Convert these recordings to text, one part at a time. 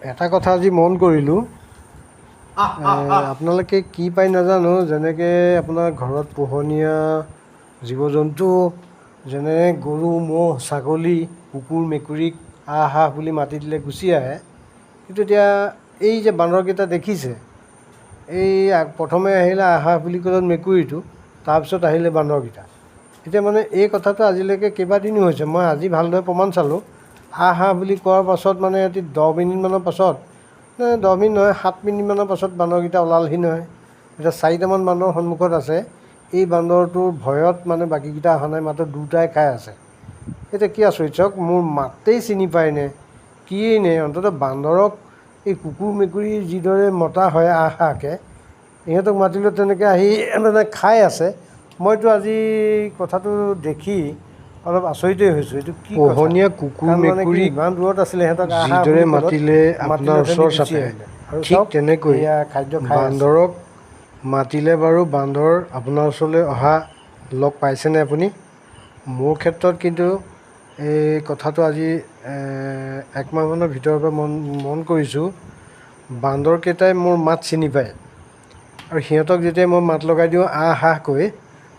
এটা কথা আজি মন কৰিলোঁ, আপোনালোকে কি পাই নাজানো, যেনেকৈ আপোনাৰ ঘৰত পোহনীয়া জীৱ জন্তু যেনে গৰু, ম'হ, ছাগলী, কুকুৰ, মেকুৰীক আহ আহ বুলি মাতি দিলে গুচি আহে। কিন্তু এতিয়া এই যে বান্দৰকেইটা দেখিছে, এই প্ৰথমে আহিলে আহ আহ বুলি ক'লে মেকুৰীটো, তাৰপিছত আহিলে বান্দৰকেইটা। এতিয়া মানে এই কথাটো আজিলৈকে কেইবাদিনো হৈছে, মই আজি ভালদৰে প্ৰমাণ চালোঁ। আহ আহ বুলি কোৱাৰ পাছত মানে সিহঁতি 10 মিনিটমানৰ পাছত, 10 মিনিট নহয় 7 মিনিটমানৰ পাছত বান্দৰকেইটা ওলালহি নহয়। এতিয়া 4টামান বান্দৰ সন্মুখত আছে। এই বান্দৰটোৰ ভয়ত মানে বাকীকেইটা অহা নাই, মাত্ৰ দুটাই খাই আছে। এতিয়া কি আচৰিত চাওক, মোৰ মাতেই চিনি পায়নে কিয়েই নে, অন্ততঃ বান্দৰক এই কুকুৰ মেকুৰী যিদৰে মতা হয় আহ আহকৈ, ইহঁতক মাতিলেও তেনেকৈ আহি মানে খাই আছে। মইতো আজি কথাটো দেখি অলপ আচৰিতেই হৈছোঁ। এইটো কি কথা? পোহনীয়া কুকুৰ কাৰণ মানে কি মেকুৰীক ইমান দূৰত আছিলে, সিহঁতক আহ আহ যিদৰে বুলি ক'লত মাতিলে আপোনাৰ মাতিলত ওচৰ গুচি চাপে, আহিলে আৰু ঠিক চাওক তেনেকৈ এয়া খাদ্য খাই আছে। বান্দৰক মাতিলে বাৰু বান্দৰ আপোনাৰ ওচৰলৈ অহা লগ পাইছেনে আপুনি? মোৰ ক্ষেত্ৰত কিন্তু এই কথাটো আজি একমাহমানৰ ভিতৰৰ পৰা মন কৰিছোঁ। বান্দৰকেইটাই মোৰ মাত চিনি পায় আৰু সিহঁতক যেতিয়া মই মাত লগাই দিওঁ আহ আহ কৈ,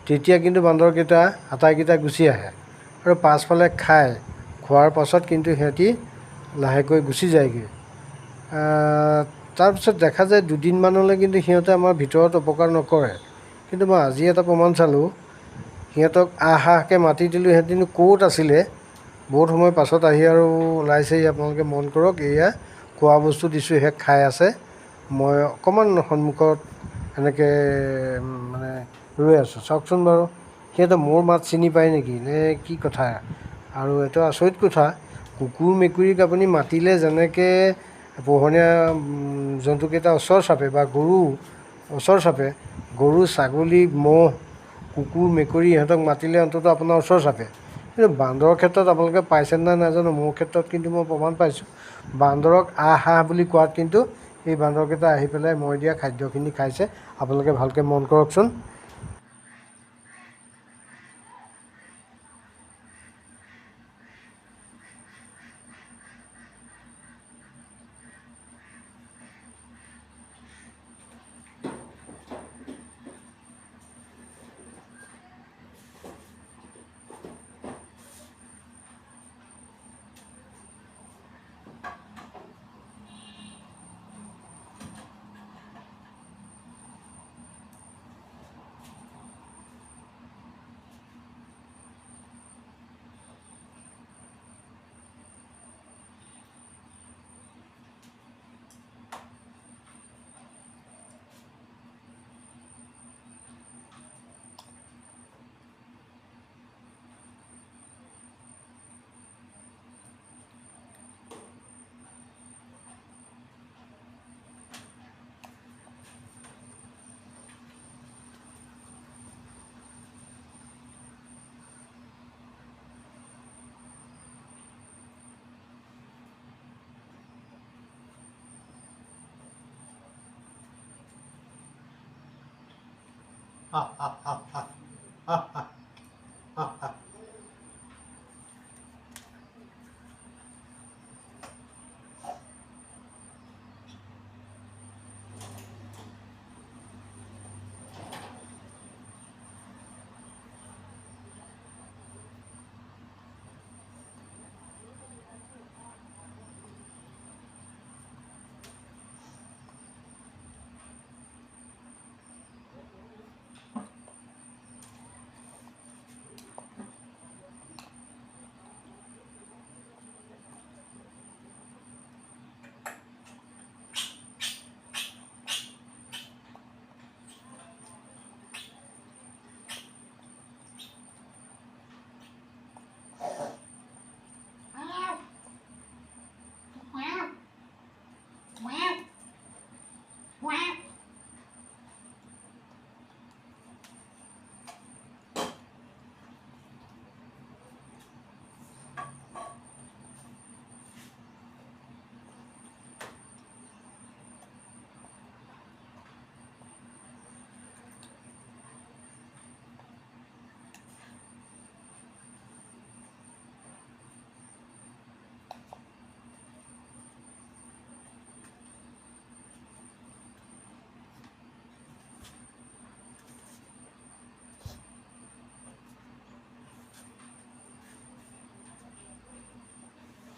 তেতিয়া কিন্তু বান্দৰকেইটা আটাইকেইটা গুচি আহে আৰু পাছফালে খায়। খোৱাৰ পাছত কিন্তু সিহঁতি লাহেকৈ গুচি যায়গৈ। তাৰপিছত দেখা যায় দুদিনমানলৈ কিন্তু সিহঁতে আমাৰ ভিতৰত অপকাৰ নকৰে। কিন্তু মই আজি এটা প্ৰমাণ চালোঁ, সিহঁতক আহ আহকৈ মাতি দিলোঁ, সিহঁতিনো ক'ত আছিলে। বহুত সময় পাছত আহি আৰু ওলাইছেহি। আপোনালোকে মন কৰক, এয়া খোৱা বস্তু দিছোঁ, সেয়া খাই আছে। মই অকণমান সন্মুখত এনেকৈ মানে ৰৈ আছোঁ। চাওকচোন বাৰু, সিহঁতে মোৰ মাত চিনি পায় নেকি নে কি কথা? আৰু এইটো আচৰিত কথা, কুকুৰ মেকুৰীক আপুনি মাতিলে যেনেকৈ পোহনীয়া জন্তুকেইটা ওচৰ চাপে বা গৰু ওচৰ চাপে, গৰু, ছাগলী, ম'হ, কুকুৰ, মেকুৰী ইহঁতক মাতিলে অন্ততঃ আপোনাৰ ওচৰ চাপে। কিন্তু বান্দৰৰ ক্ষেত্ৰত আপোনালোকে পাইছেনে নাই নাজানো, মোৰ ক্ষেত্ৰত কিন্তু মই প্ৰমাণ পাইছোঁ। বান্দৰক আহ আহ বুলি কোৱাত কিন্তু এই বান্দৰকেইটা আহি পেলাই মই দিয়া খাদ্যখিনি খাইছে। আপোনালোকে ভালকৈ মন কৰকচোন।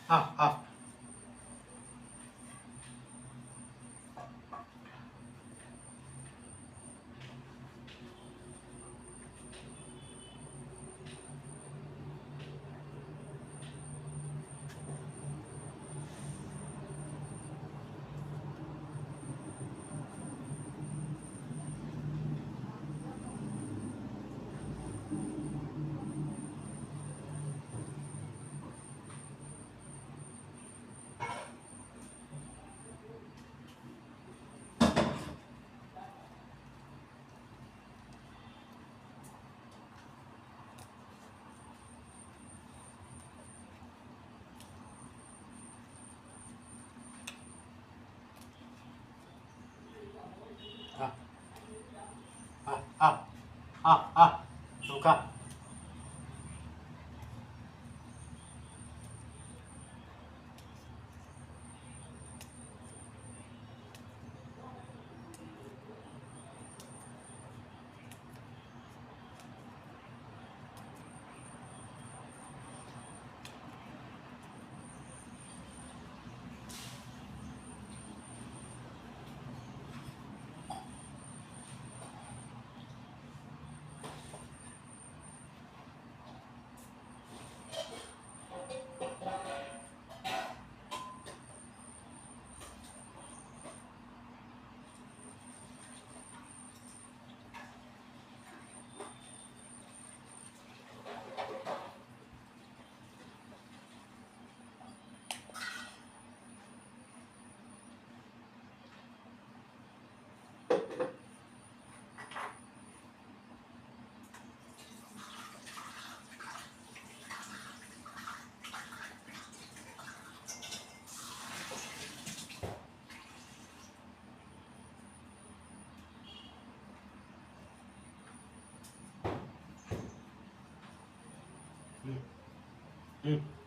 আহ আহ Luka. Mm.